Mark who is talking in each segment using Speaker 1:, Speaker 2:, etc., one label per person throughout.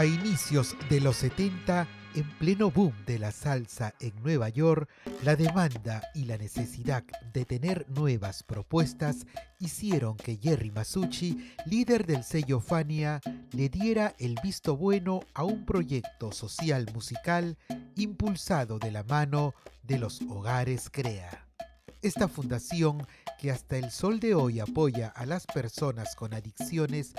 Speaker 1: A inicios de los 70, en pleno boom de la salsa en Nueva York, la demanda y la necesidad de tener nuevas propuestas hicieron que Jerry Masucci, líder del sello Fania, le diera el visto bueno a un proyecto social musical impulsado de la mano de los Hogares Crea. Esta fundación, que hasta el sol de hoy apoya a las personas con adicciones,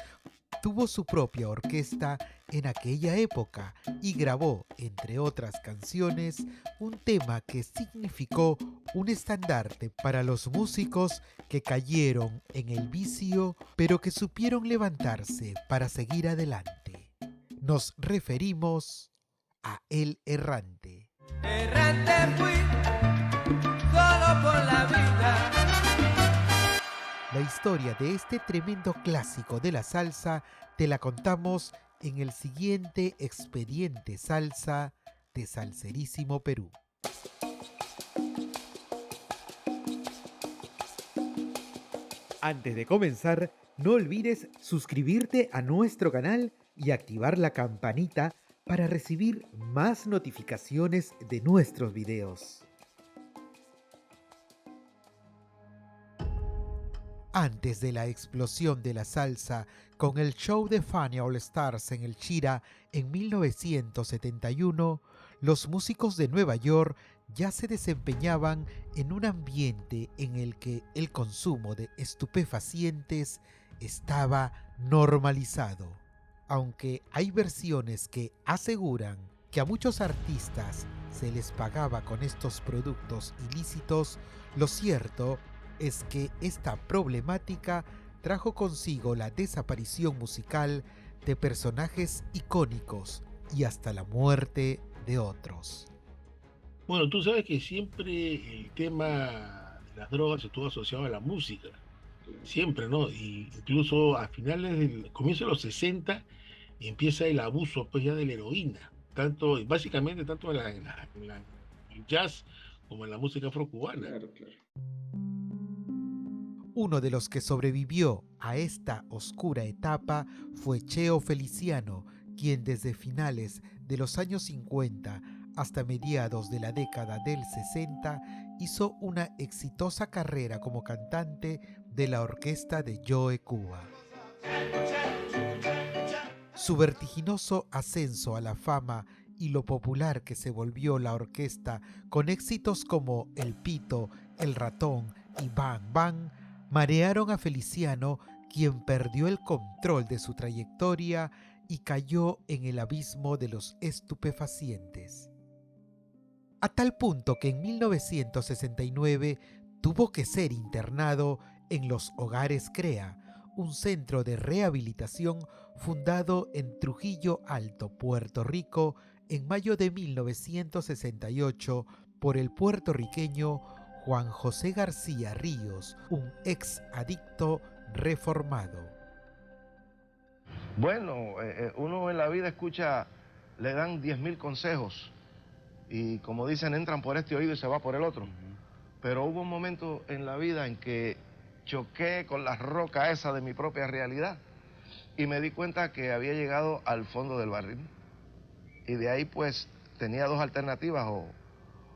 Speaker 1: tuvo su propia orquesta en aquella época y grabó, entre otras canciones, un tema que significó un estandarte para los músicos que cayeron en el vicio, pero que supieron levantarse para seguir adelante. Nos referimos a El Errante.
Speaker 2: Errante fui, solo por la vida.
Speaker 1: La historia de este tremendo clásico de la salsa te la contamos en el siguiente Expediente Salsa de Salserísimo Perú. Antes de comenzar, no olvides suscribirte a nuestro canal y activar la campanita para recibir más notificaciones de nuestros videos. Antes de la explosión de la salsa con el show de Fania All Stars en el Chira en 1971, los músicos de Nueva York ya se desempeñaban en un ambiente en el que el consumo de estupefacientes estaba normalizado. Aunque hay versiones que aseguran que a muchos artistas se les pagaba con estos productos ilícitos, lo cierto es que esta problemática trajo consigo la desaparición musical de personajes icónicos y hasta la muerte de otros.
Speaker 3: Bueno, tú sabes que siempre el tema de las drogas estuvo asociado a la música, siempre, ¿no? Y incluso a finales del comienzo de los 60 empieza el abuso pues ya de la heroína, básicamente tanto en el jazz como en la música afrocubana.
Speaker 4: Claro.
Speaker 1: Uno de los que sobrevivió a esta oscura etapa fue Cheo Feliciano, quien desde finales de los años 50 hasta mediados de la década del 60 hizo una exitosa carrera como cantante de la orquesta de Joe Cuba. Su vertiginoso ascenso a la fama y lo popular que se volvió la orquesta con éxitos como El Pito, El Ratón y Bang Bang marearon a Feliciano, quien perdió el control de su trayectoria y cayó en el abismo de los estupefacientes. A tal punto que en 1969 tuvo que ser internado en los Hogares Crea, un centro de rehabilitación fundado en Trujillo Alto, Puerto Rico, en mayo de 1968 por el puertorriqueño Juan José García Ríos, un ex adicto reformado.
Speaker 5: Bueno, uno en la vida escucha, le dan 10.000 consejos y como dicen, entran por este oído y se va por el otro. Pero hubo un momento en la vida en que choqué con la roca esa de mi propia realidad y me di cuenta que había llegado al fondo del barril. Y de ahí pues tenía dos alternativas,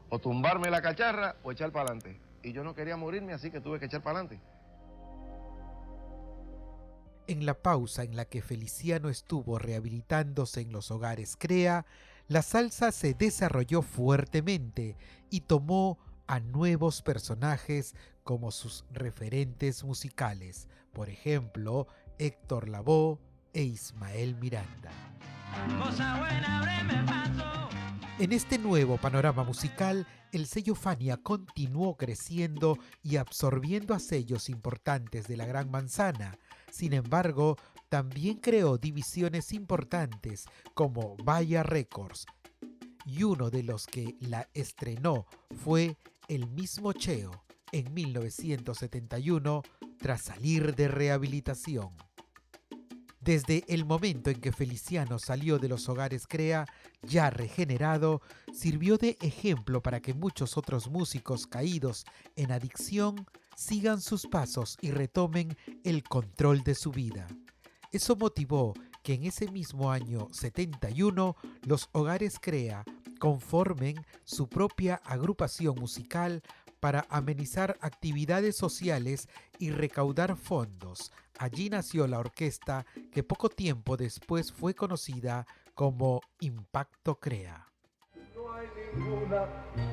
Speaker 5: o tumbarme la cacharra o echar para adelante. Y yo no quería morirme, así que tuve que echar para adelante.
Speaker 1: En la pausa en la que Feliciano estuvo rehabilitándose en los Hogares Crea, la salsa se desarrolló fuertemente y tomó a nuevos personajes como sus referentes musicales, por ejemplo, Héctor Lavoe e Ismael Miranda. En este nuevo panorama musical, el sello Fania continuó creciendo y absorbiendo a sellos importantes de la Gran Manzana. Sin embargo, también creó divisiones importantes como Vaya Records, y uno de los que la estrenó fue el mismo Cheo en 1971 tras salir de rehabilitación. Desde el momento en que Feliciano salió de los Hogares Crea, ya regenerado, sirvió de ejemplo para que muchos otros músicos caídos en adicción sigan sus pasos y retomen el control de su vida. Eso motivó que en ese mismo año 71 los Hogares Crea conformen su propia agrupación musical para amenizar actividades sociales y recaudar fondos. Allí nació la orquesta que poco tiempo después fue conocida como Impacto Crea.
Speaker 4: No hay ninguna,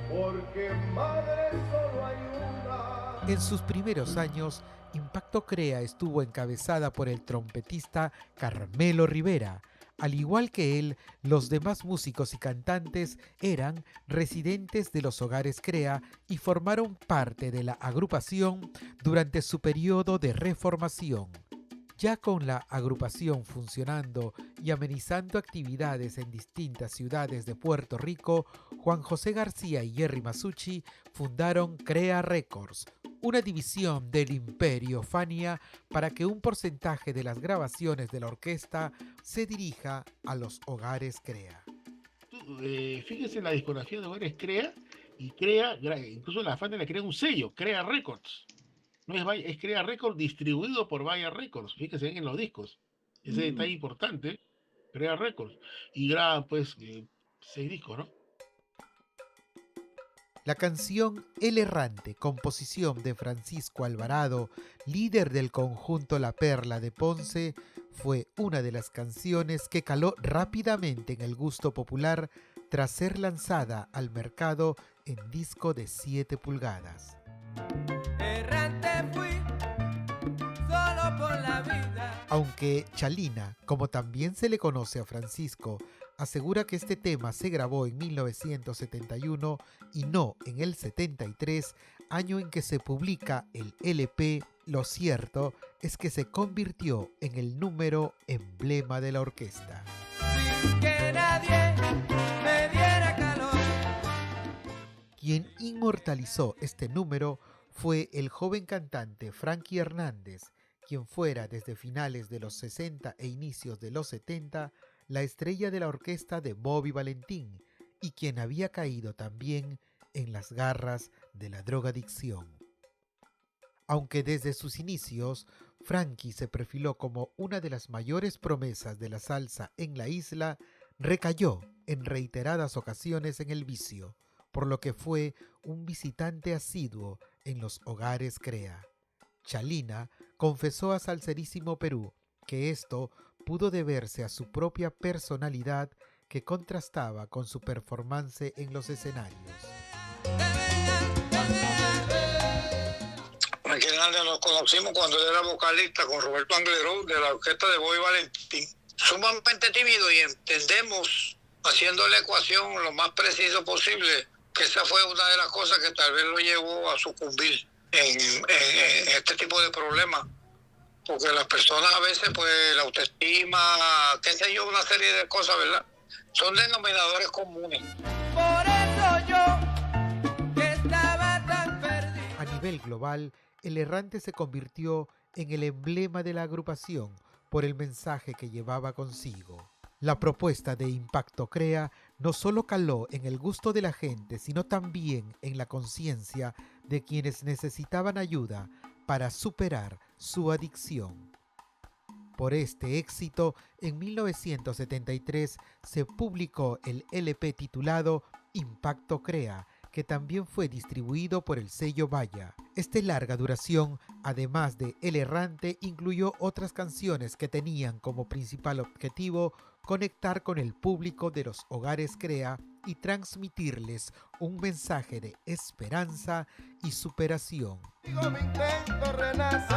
Speaker 4: porque madre solo hay una.
Speaker 1: En sus primeros años, Impacto Crea estuvo encabezada por el trompetista Carmelo Rivera. Al igual que él, los demás músicos y cantantes eran residentes de los Hogares Crea y formaron parte de la agrupación durante su periodo de reformación. Ya con la agrupación funcionando y amenizando actividades en distintas ciudades de Puerto Rico, Juan José García y Jerry Masucci fundaron Crea Records, una división del Imperio Fania para que un porcentaje de las grabaciones de la orquesta se dirija a los Hogares Crea.
Speaker 3: Fíjese en la discografía de Hogares Crea, y Crea, incluso la Fania le crea un sello, Crea Records. No es Crea Records distribuido por Vaya Records, fíjese en los discos. Ese detalle importante, Crea Records. Y graban pues 6 discos, ¿no?
Speaker 1: La canción El Errante, composición de Francisco Alvarado, líder del conjunto La Perla de Ponce, fue una de las canciones que caló rápidamente en el gusto popular tras ser lanzada al mercado en disco de 7 pulgadas.
Speaker 2: Errante fui, solo por la vida.
Speaker 1: Aunque Chalina, como también se le conoce a Francisco, asegura que este tema se grabó en 1971 y no en el 73, año en que se publica el LP, lo cierto es que se convirtió en el número emblema de la orquesta.
Speaker 2: Sin que nadie me diera calor.
Speaker 1: Quien inmortalizó este número fue el joven cantante Frankie Hernández, quien fuera desde finales de los 60 e inicios de los 70 la estrella de la orquesta de Bobby Valentín y quien había caído también en las garras de la drogadicción. Aunque desde sus inicios, Frankie se perfiló como una de las mayores promesas de la salsa en la isla, recayó en reiteradas ocasiones en el vicio, por lo que fue un visitante asiduo en los Hogares Crea. Chalina confesó a Salserísimo Perú que esto pudo deberse a su propia personalidad que contrastaba con su performance en los escenarios.
Speaker 6: Frankie Hernández nos conocimos cuando él era vocalista con Roberto Angleró de la orquesta de Bobby Valentín. Sumamente tímido y entendemos, haciendo la ecuación lo más preciso posible, que esa fue una de las cosas que tal vez lo llevó a sucumbir en este tipo de problemas. Porque las personas a veces, pues, la autoestima, qué sé yo, una serie de cosas, ¿verdad? Son denominadores comunes.
Speaker 2: Por eso yo, que estaba tan perdido.
Speaker 1: A nivel global, El Errante se convirtió en el emblema de la agrupación por el mensaje que llevaba consigo. La propuesta de Impacto Crea no solo caló en el gusto de la gente, sino también en la conciencia de quienes necesitaban ayuda para superar su adicción. Por este éxito, en 1973 se publicó el LP titulado Impacto Crea, que también fue distribuido por el sello Vaya. Esta larga duración, además de El Errante, incluyó otras canciones que tenían como principal objetivo conectar con el público de los Hogares Crea y transmitirles un mensaje de esperanza y superación.
Speaker 4: Digo, mi intento renace.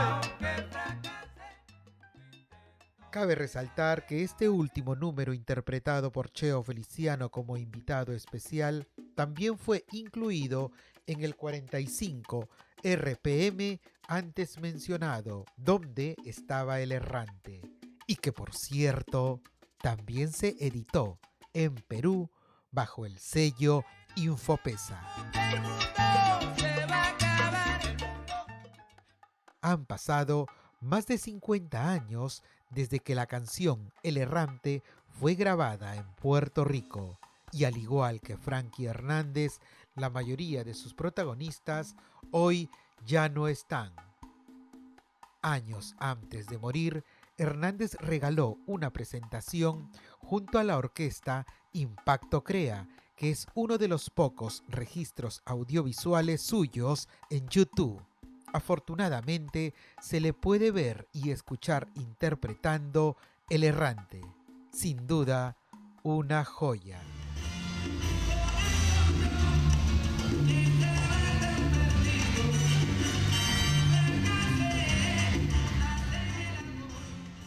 Speaker 1: Cabe resaltar que este último número, interpretado por Cheo Feliciano como invitado especial, también fue incluido en el 45 RPM antes mencionado, donde estaba El Errante, y que por cierto también se editó en Perú bajo el sello Infopesa. Han pasado más de 50 años desde que la canción El Errante fue grabada en Puerto Rico, y al igual que Frankie Hernández, la mayoría de sus protagonistas hoy ya no están. Años antes de morir, Hernández regaló una presentación junto a la orquesta Impacto Crea, que es uno de los pocos registros audiovisuales suyos en YouTube. Afortunadamente, se le puede ver y escuchar interpretando El Errante. Sin duda, una joya.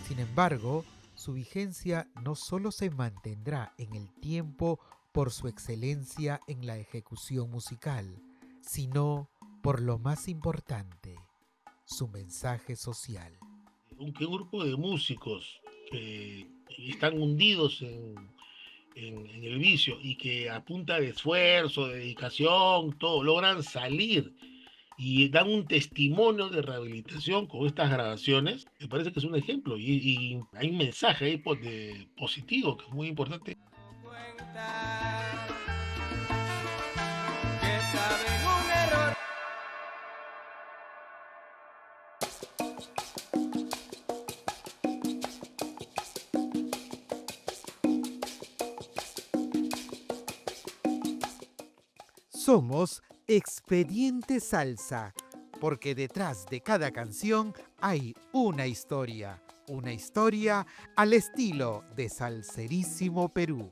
Speaker 1: Sin embargo, su vigencia no solo se mantendrá en el tiempo por su excelencia en la ejecución musical, sino por lo más importante, su mensaje social.
Speaker 3: Un grupo de músicos que están hundidos en el vicio y que a punta de esfuerzo, de dedicación, todo, logran salir y dan un testimonio de rehabilitación con estas grabaciones, me parece que es un ejemplo y hay un mensaje ahí positivo que es muy importante.
Speaker 1: Somos Expediente Salsa, porque detrás de cada canción hay una historia al estilo de Salserísimo Perú.